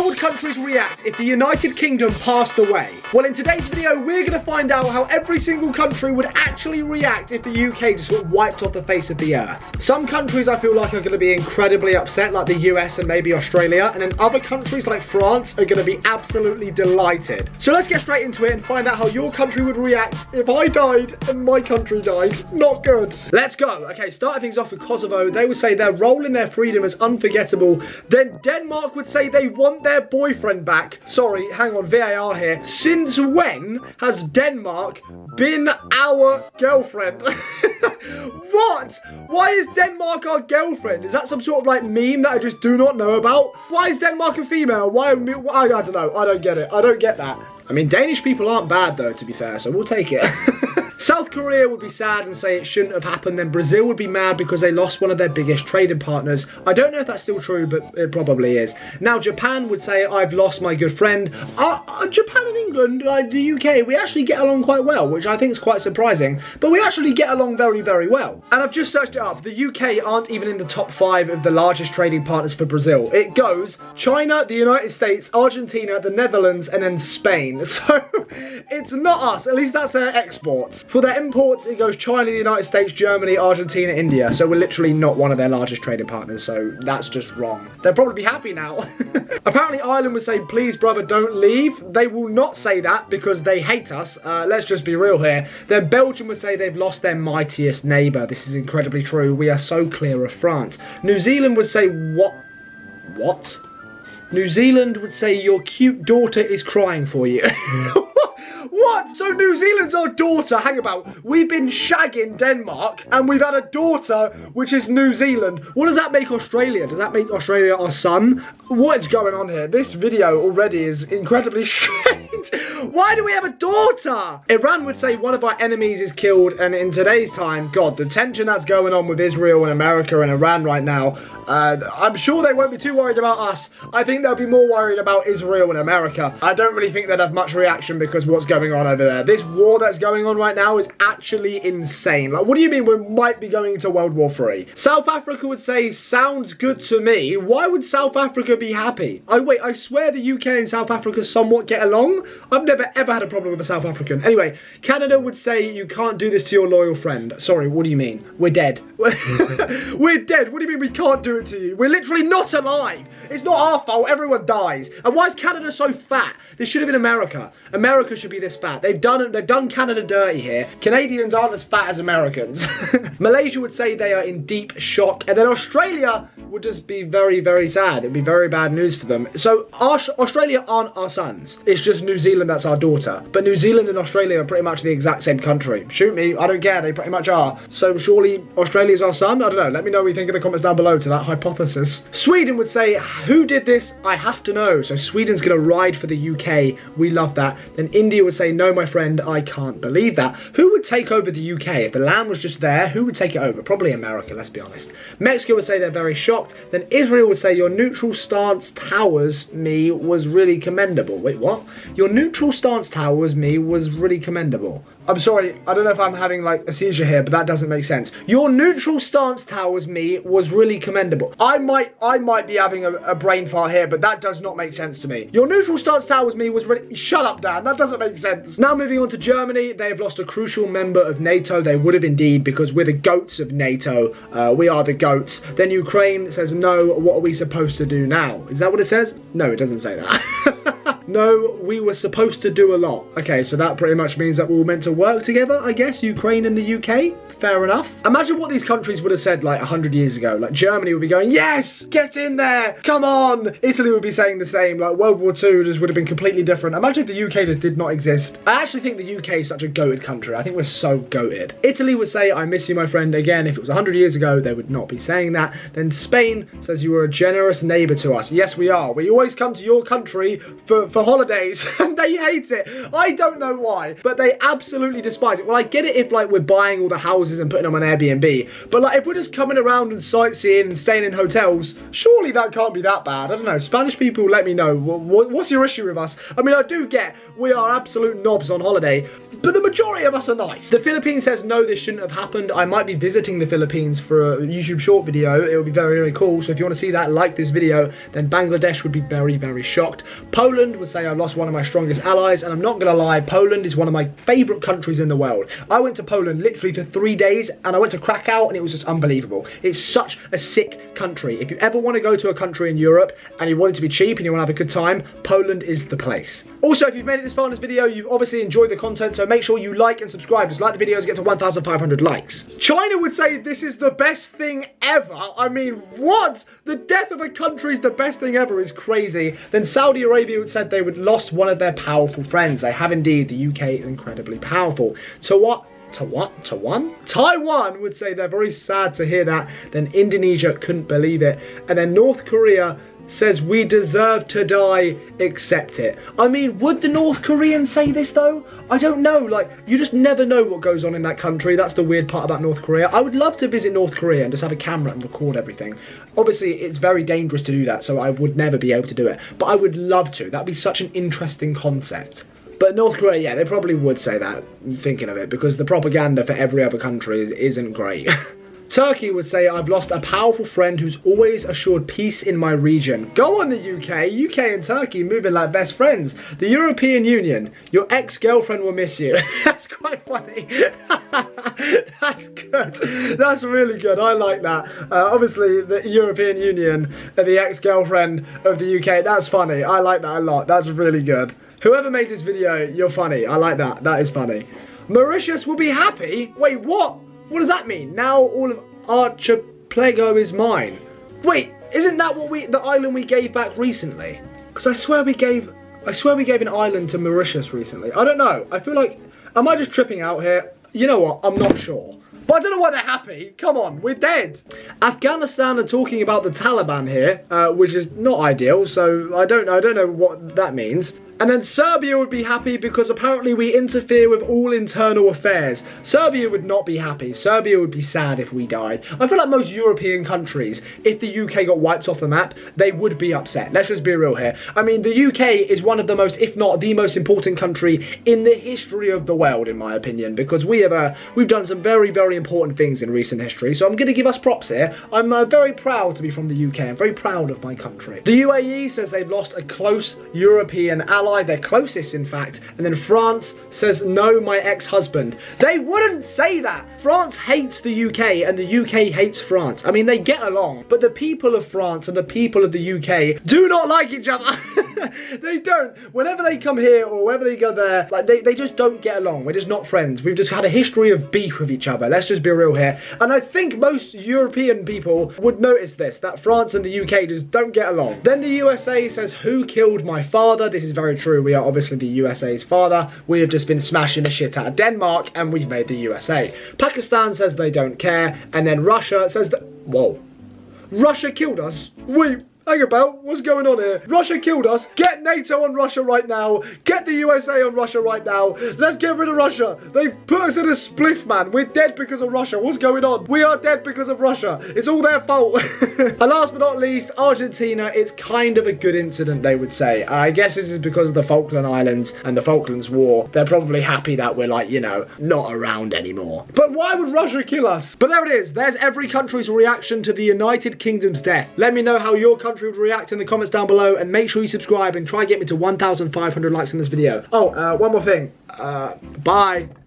How would countries react if the United Kingdom passed away? Well, in today's video, we're going to find out how every single country would actually react if the UK just got wiped off the face of the earth. Some countries I feel like are going to be incredibly upset, like the US and maybe Australia, and then other countries like France are going to be absolutely delighted. So let's get straight into it and find out how your country would react if I died and my country died. Not good. Let's go. Okay, starting things off with Kosovo, they would say their role in their freedom is unforgettable. Then Denmark would say they want their boyfriend back. Sorry, hang on, VAR here. Since when has Denmark been our girlfriend? What? Why is Denmark our girlfriend? Is that some sort of like meme that I just do not know about? Why is Denmark a female? Why? I don't know. I don't get it. I don't get that. I mean, Danish people aren't bad though, to be fair, so we'll take it. South Korea would be sad and say it shouldn't have happened. Then Brazil would be mad because they lost one of their biggest trading partners. I don't know if that's still true, but it probably is. Now Japan would say, I've lost my good friend. Japan and England, like the UK, we actually get along quite well, which I think is quite surprising. But we actually get along very, very well. And I've just searched it up. The UK aren't even in the top 5 of the largest trading partners for Brazil. It goes China, the United States, Argentina, the Netherlands, and then Spain. So it's not us. At least that's their exports. For their imports, it goes China, the United States, Germany, Argentina, India. So we're literally not one of their largest trading partners. So that's just wrong. They'll probably be happy now. Apparently Ireland would say, please brother, don't leave. They will not say that because they hate us. Let's just be real here. Then Belgium would say they've lost their mightiest neighbour. This is incredibly true. We are so clear of France. New Zealand would say, what? New Zealand would say your cute daughter is crying for you. What? So New Zealand's our daughter? Hang about. We've been shagging Denmark and we've had a daughter, which is New Zealand. What does that make Australia? Does that make Australia our son? What is going on here? This video already is incredibly strange. Why do we have a daughter? Iran would say one of our enemies is killed, and in today's time, God, the tension that's going on with Israel and America and Iran right now, I'm sure they won't be too worried about us. I think they'll be more worried about Israel and America. I don't really think they'd have much reaction because what's going on over there. This war that's going on right now is actually insane. Like, what do you mean we might be going into World War III? South Africa would say, sounds good to me. Why would South Africa be happy? Wait, I swear the UK and South Africa somewhat get along. I've never ever had a problem with a South African. Anyway, Canada would say you can't do this to your loyal friend. Sorry, what do you mean? We're dead. We're dead. What do you mean we can't do it to you? We're literally not alive. It's not our fault. Everyone dies. And why is Canada so fat? This should have been America. America should be this fat. They've done Canada dirty here. Canadians aren't as fat as Americans. Malaysia would say they are in deep shock, and then Australia would just be very, very sad. It'd be very bad news for them. So Australia aren't our sons. It's just New Zealand that's our daughter. But New Zealand and Australia are pretty much the exact same country. Shoot me, I don't care. They pretty much are. So surely Australia's our son? I don't know. Let me know what you think in the comments down below to that hypothesis. Sweden would say, who did this? I have to know. So Sweden's gonna ride for the UK. We love that. Then India would say, no, my friend, I can't believe that. Who would take over the UK? If the land was just there, who would take it over? Probably America, let's be honest. Mexico would say they're very shocked. Then Israel would say, your neutral stance towers me was really commendable. Wait, what? Your neutral stance towers me was really commendable. I'm sorry, I don't know if I'm having like a seizure here, but that doesn't make sense. Your neutral stance towers me was really commendable. I might be having a brain fart here, but that does not make sense to me. Your neutral stance towers me was really... Shut up, Dan. That doesn't make sense. Now moving on to Germany, they have lost a crucial member of NATO. They would have indeed, because we're the goats of NATO. We are the goats. Then Ukraine says, no, what are we supposed to do now? Is that what it says? No, it doesn't say that. No, we were supposed to do a lot. Okay, so that pretty much means that we were meant to work together, I guess, Ukraine and the UK. Fair enough. Imagine what these countries would have said like 100 years ago. Like Germany would be going, yes, get in there, come on. Italy would be saying the same. Like World War II just would have been completely different. Imagine if the UK just did not exist. I actually think the UK is such a goated country. I think we're so goated. Italy would say, I miss you, my friend. Again, if it was 100 years ago, they would not be saying that. Then Spain says you are a generous neighbour to us. Yes, we are. We always come to your country for for holidays and they hate it. I don't know why, but they absolutely despise it. Well, I get it if like we're buying all the houses and putting them on Airbnb, but like if we're just coming around and sightseeing and staying in hotels, surely that can't be that bad. I don't know. Spanish people, let me know. What's your issue with us? I mean, I do get we are absolute knobs on holiday, but the majority of us are nice. The Philippines says no, this shouldn't have happened. I might be visiting the Philippines for a YouTube short video. It would be very, very cool. So if you want to see that, like this video. Then Bangladesh would be very, very shocked. Poland would say I've lost one of my strongest allies, and I'm not gonna lie, Poland is one of my favorite countries in the world. I went to Poland literally for 3 days, and I went to Krakow, and it was just unbelievable. It's such a sick country. If you ever want to go to a country in Europe and you want it to be cheap and you want to have a good time, Poland is the place. Also, if you've made it this far in this video, you've obviously enjoyed the content, so make sure you like and subscribe. Just like the videos, get to 1,500 likes. China would say this is the best thing ever. I mean, what? The death of a country is the best thing ever is crazy. Then Saudi Arabia would said they would lost one of their powerful friends. They have indeed. The UK is incredibly powerful. So what? Taiwan would say they're very sad to hear that. Then Indonesia couldn't believe it. And then North Korea says we deserve to die, accept it. I mean, would the North Koreans say this though? I don't know, like, you just never know what goes on in that country. That's the weird part about North Korea. I would love to visit North Korea and just have a camera and record everything. Obviously, it's very dangerous to do that, so I would never be able to do it. But I would love to. That'd be such an interesting concept. But North Korea, yeah, they probably would say that, thinking of it, because the propaganda for every other country isn't great. Turkey would say, I've lost a powerful friend who's always assured peace in my region. Go on, the UK. UK and Turkey moving like best friends. The European Union, your ex-girlfriend will miss you. That's quite funny. That's good. That's really good. I like that. Obviously, the European Union and the ex-girlfriend of the UK, that's funny. I like that a lot. That's really good. Whoever made this video, you're funny. I like that. That is funny. Mauritius will be happy? Wait, what? What does that mean? Now all of Archipelago is mine. Wait, isn't that what the island we gave back recently? Because I swear we gave an island to Mauritius recently. I don't know. I feel like, am I just tripping out here? You know what? I'm not sure. But I don't know why they're happy. Come on, we're dead. Afghanistan are talking about the Taliban here, which is not ideal. So I don't know what that means. And then Serbia would be happy because apparently we interfere with all internal affairs. Serbia would not be happy. Serbia would be sad if we died. I feel like most European countries, if the UK got wiped off the map, they would be upset. Let's just be real here. I mean, the UK is one of the most, if not the most important country in the history of the world, in my opinion, because we've done some very, very important things in recent history. So I'm going to give us props here. I'm very proud to be from the UK. I'm very proud of my country. The UAE says they've lost a close European ally, their closest in fact, and then France says no, my ex-husband. They wouldn't say that. France hates the UK and the UK hates France. I mean, they get along, but the people of France and the people of the UK do not like each other. They don't. Whenever they come here or whenever they go there, like they just don't get along. We're just not friends. We've just had a history of beef with each other. Let's just be real here. And I think most European people would notice this, that France and the UK just don't get along. Then the USA says, who killed my father? This is very true. We are obviously the USA's father. We have just been smashing the shit out of Denmark and we've made the USA. Pakistan says they don't care. And then Russia says that, whoa, Russia killed us? Wait, hang about, what's going on here? Russia killed us. Get NATO on Russia right now. Get the USA on Russia right now. Let's get rid of Russia. They've put us in a spliff, man. We're dead because of Russia. What's going on? We are dead because of Russia. It's all their fault. And last but not least, Argentina. It's kind of a good incident, they would say. I guess this is because of the Falkland Islands and the Falklands War. They're probably happy that we're like, you know, not around anymore. But why would Russia kill us? But there it is. There's every country's reaction to the United Kingdom's death. Let me know how your country would react in the comments down below, and make sure you subscribe and try and get me to 1,500 likes in this video. Oh, one more thing. Bye.